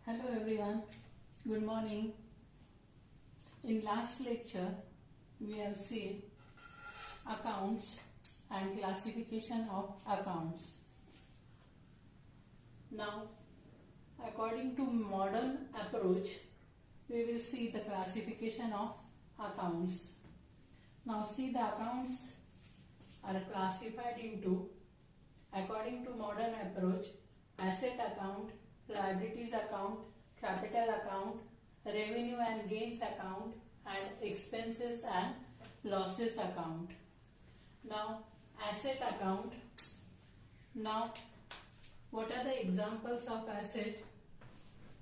Hello everyone, good morning. In last lecture, we have seen accounts and classification of accounts. Now, according to modern approach, we will see the classification of accounts. Now see, the accounts are classified into, according to modern approach, asset account, liabilities account, capital account, revenue and gains account, and expenses and losses account. Now, asset account. Now, what are the examples of asset?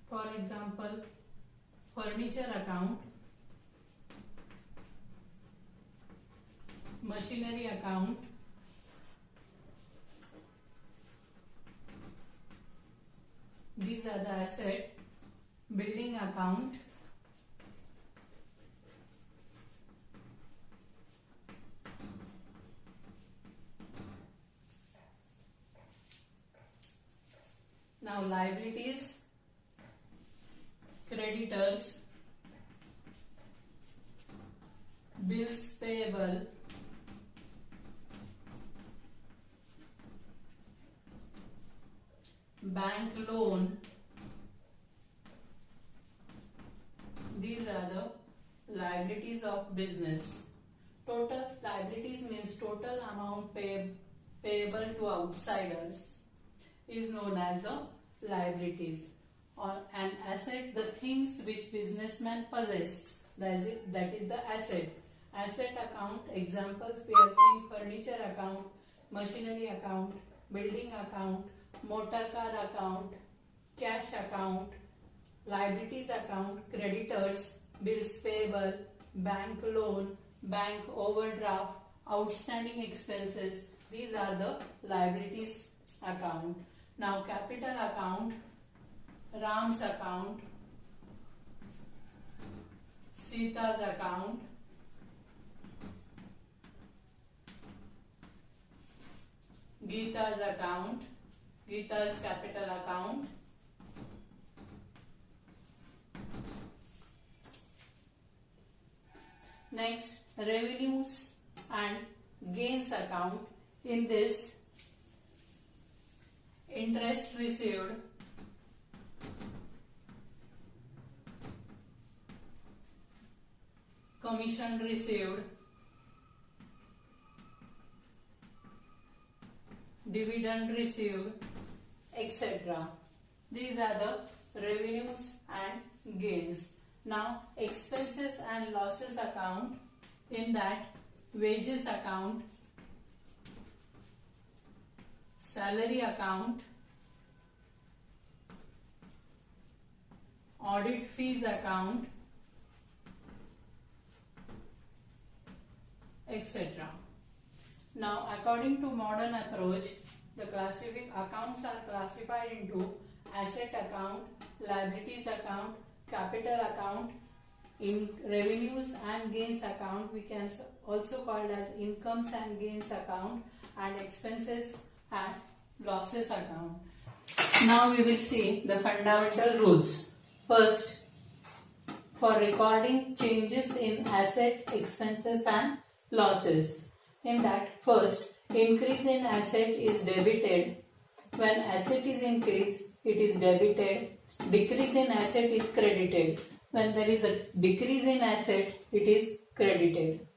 For example, furniture account, machinery account, these are the asset. Building account, now liabilities, creditors, bills payable, bank loan. These are the liabilities of business. Total liabilities means total amount payable to outsiders is known as a liabilities. Or an asset, the things which businessman possess, that is the asset. Asset account examples we have seen: furniture account, machinery account, building account, motor car account, cash account, liabilities account, creditors, bills payable, bank loan, bank overdraft, outstanding expenses. These are the liabilities account. Now capital account, Ram's account, Sita's account, Geeta's account, Geeta's capital account, next revenues and gains account. In this, interest received, commission received, dividend received, etc. These are the revenues and gains. Now expenses and losses account. In that, wages account, salary account, audit fees account, etc. Now, according to modern approach, the accounts are classified into asset account, liabilities account, capital account, in revenues and gains account, we can also call it as incomes and gains account, and expenses and losses account. Now we will see the fundamental rules. First, for recording changes in asset, expenses and losses. In that, first, increase in asset is debited. When asset is increased, it is debited. Decrease in asset is credited. When there is a decrease in asset, it is credited.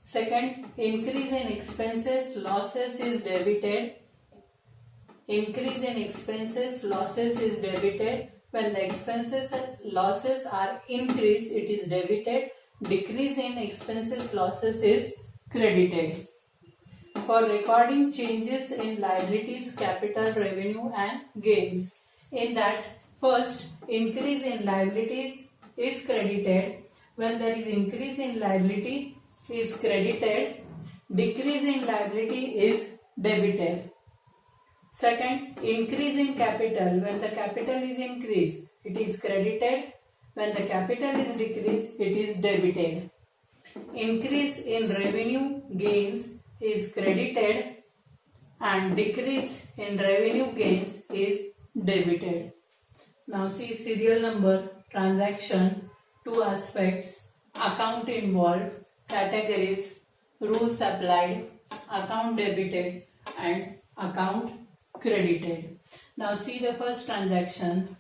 Second, increase in expenses, losses is debited. Increase in expenses, losses is debited. When the expenses and losses are increased, it is debited. Decrease in expenses, losses is credited. For recording changes in liabilities, capital, revenue and gains. In that, first, increase in liabilities is credited. When there is increase in liability is credited, decrease in liability is debited. Second, increase in capital. When the capital is increased, it is credited. When the capital is decreased, it is debited. Increase in revenue gains is credited and decrease in revenue gains is debited. Now see serial number, transaction, two aspects, account involved, categories, rules applied, account debited and account credited. Now see the first transaction.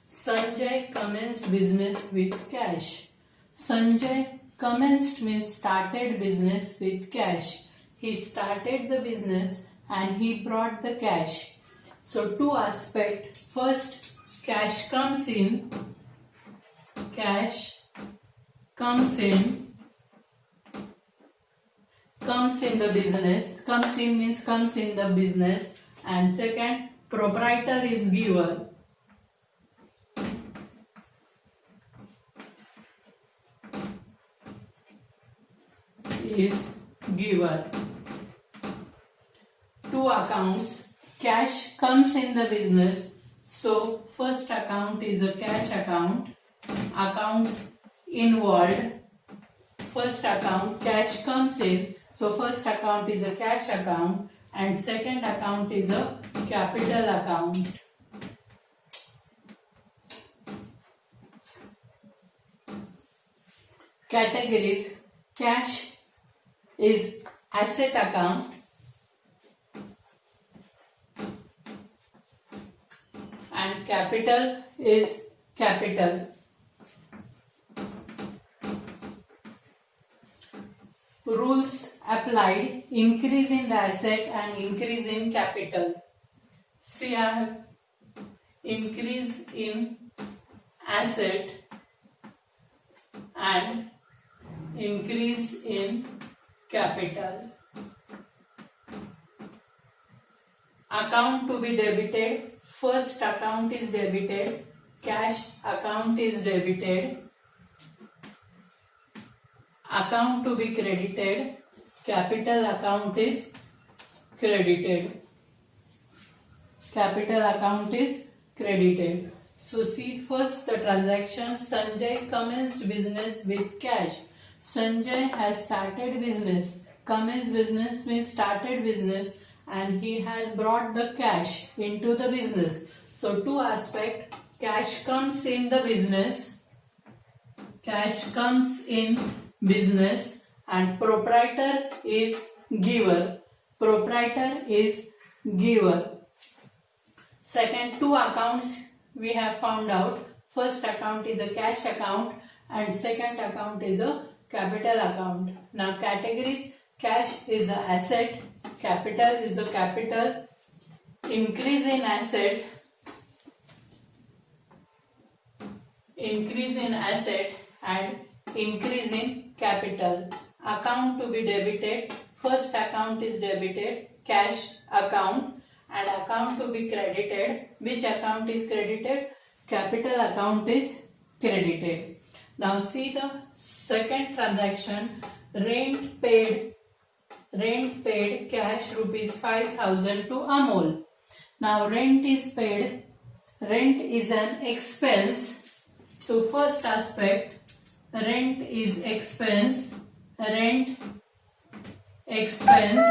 Sanjay commenced business with cash. Sanjay commenced means started business with cash. He started the business and he brought the cash. So two aspects. First, cash comes in. Cash comes in the business. Comes in means comes in the business. And second, proprietor is giver. Is giver. Two accounts. Cash comes in the business. So first account is a cash account. Accounts involved. First account, cash comes in. So first account is a cash account and second account is a capital account. Categories. Cash is asset account. And capital is capital. Rules applied, increase in the asset and increase in capital. See, I have increase in asset and increase in capital. Account to be debited. First account is debited. Cash account is debited. Account to be credited. Capital account is credited. Capital account is credited. So see first the transaction. Sanjay commenced business with cash. Sanjay has started business. Commenced business means started business and he has brought the cash into the business. So two aspects. Cash comes in the business. Cash comes in business and proprietor is giver. Proprietor is giver. Second, two accounts we have found out. First account is a cash account and second account is a capital account. Now categories. Cash is the asset. Capital is the capital. Increase in asset. Increase in asset and increase in capital. Account to be debited. First account is debited. Cash account. And account to be credited. Which account is credited? Capital account is credited. Now see the second transaction. Rent paid. Rent paid cash rupees 5,000 to Amol. Now rent is paid. Rent is an expense. So first aspect, rent is expense. Rent expense.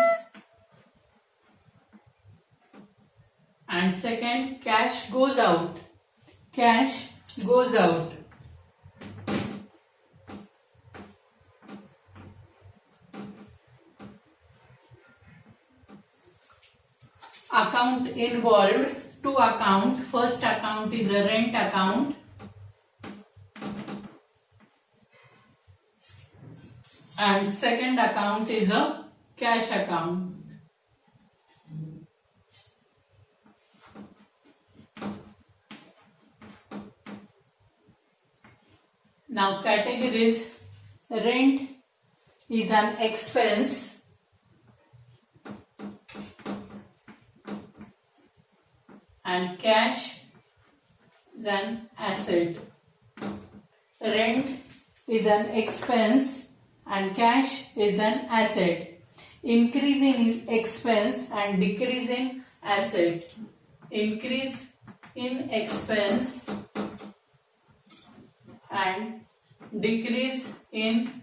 And second, cash goes out. Cash goes out. Account involved. Two accounts. First account is a rent account. And second account is a cash account. Now categories. Rent is an expense. And cash is an asset. Rent is an expense and cash is an asset. Increase in expense and decrease in asset. Increase in expense and decrease in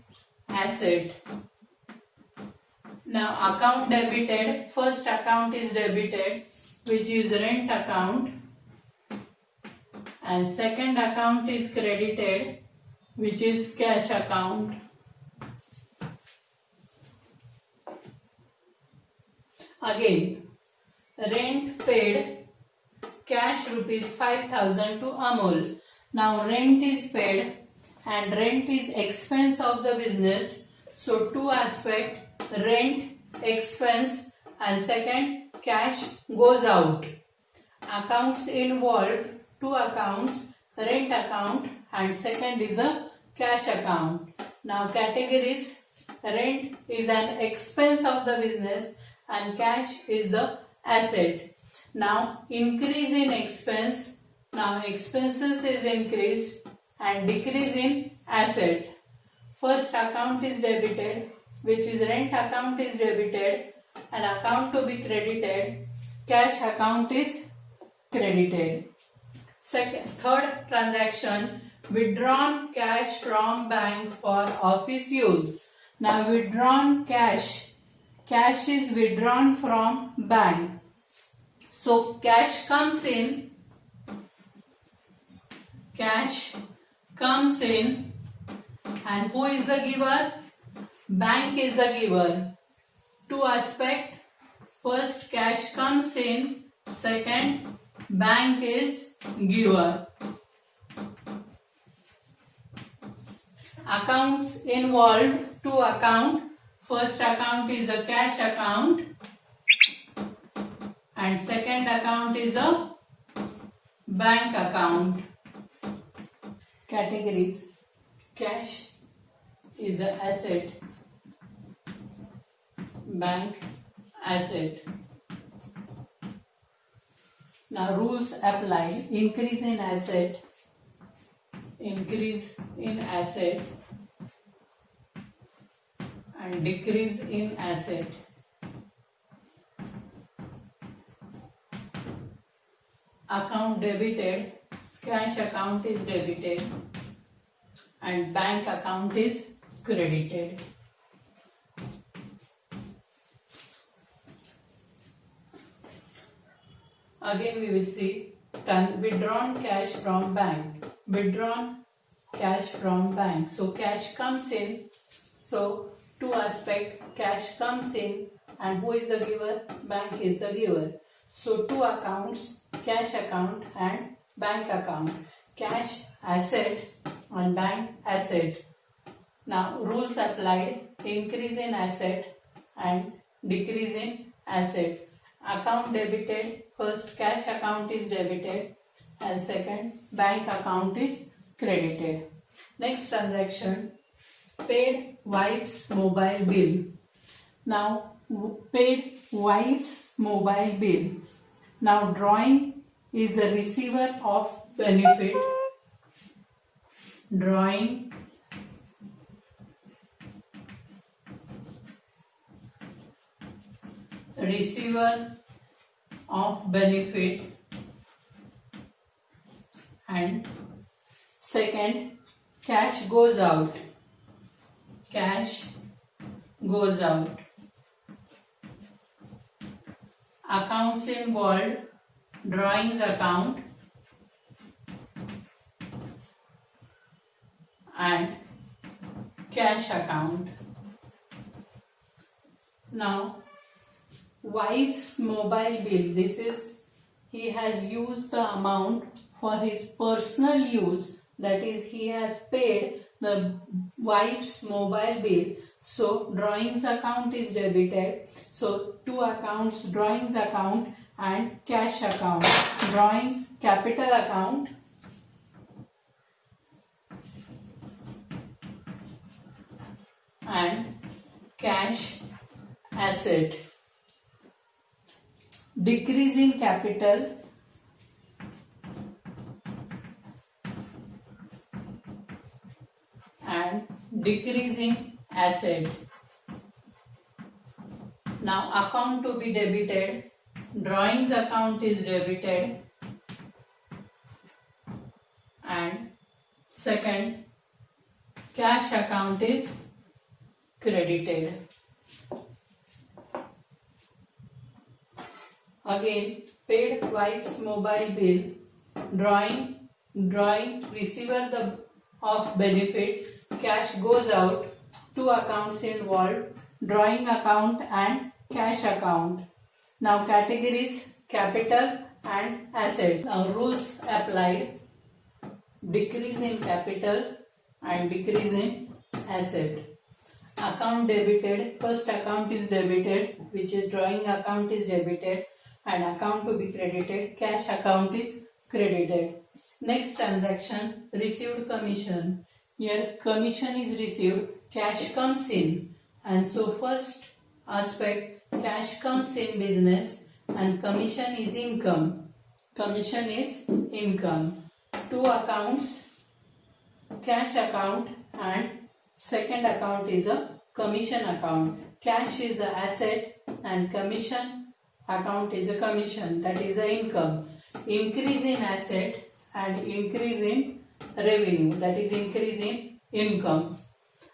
asset. Now account debited. First account is debited, which is rent account, and second account is credited, which is cash account. Again, rent paid cash rupees 5,000 to Amol. Now rent is paid and rent is expense of the business. So two aspect, rent, expense, and second cash goes out. Accounts involved, two accounts, rent account and second is a cash account. Now categories, rent is an expense of the business and cash is the asset. Now increase in expense, now expenses is increased and decrease in asset. First account is debited, which is rent account is debited and account to be credited, cash account is credited. Third transaction, withdrawn cash from bank for office use. Now withdrawn cash is withdrawn from bank. So cash comes in and who is the giver? Bank is the giver. Two aspect, first cash comes in, second bank is giver. Accounts involved, two account. First account is a cash account and second account is a bank account. Categories, cash is an asset, bank asset. Now rules apply, increase in asset and decrease in asset. Account debited, cash account is debited and bank account is credited. Again we will see withdrawn cash from bank. Withdrawn cash from bank. So cash comes in. So two aspect, cash comes in and who is the giver? Bank is the giver. So two accounts, cash account and bank account. Cash asset and bank asset. Now rules applied, increase in asset and decrease in asset. Account debited, first cash account is debited and second bank account is credited. Next transaction, paid wife's mobile bill. Now paid wife's mobile bill. Now drawing is the receiver of benefit. Drawing receiver of benefit and second cash goes out. Cash goes out. Accounts involved, drawings account and cash account. Now wife's mobile bill, this is he has used the amount for his personal use, that is he has paid the wife's mobile bill. So drawings account is debited. So two accounts, drawings account and cash account. Drawings capital account and cash asset. Decrease in capital and decrease in asset. Now account to be debited, drawings account is debited and second cash account is credited. Again paid wife's mobile bill, drawing Drawing receiver of benefit, cash goes out. Two accounts involved, drawing account and cash account. Now categories, capital and asset. Now rules applied. Decrease in capital and decrease in asset. Account debited, first account is debited, which is drawing account is debited, and account to be credited, cash account is credited. Next transaction, received commission. Here commission is received, cash comes in, and so first aspect, cash comes in business and commission is income. Commission is income. Two accounts, cash account and second account is a commission account. Cash is the asset and commission account is a commission, that is the income. Increase in asset and increase in revenue, that is increase in income.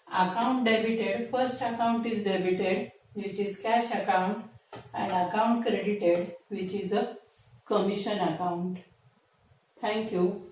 Account debited, first account is debited, which is cash account, and account credited, which is a commission account. Thank you.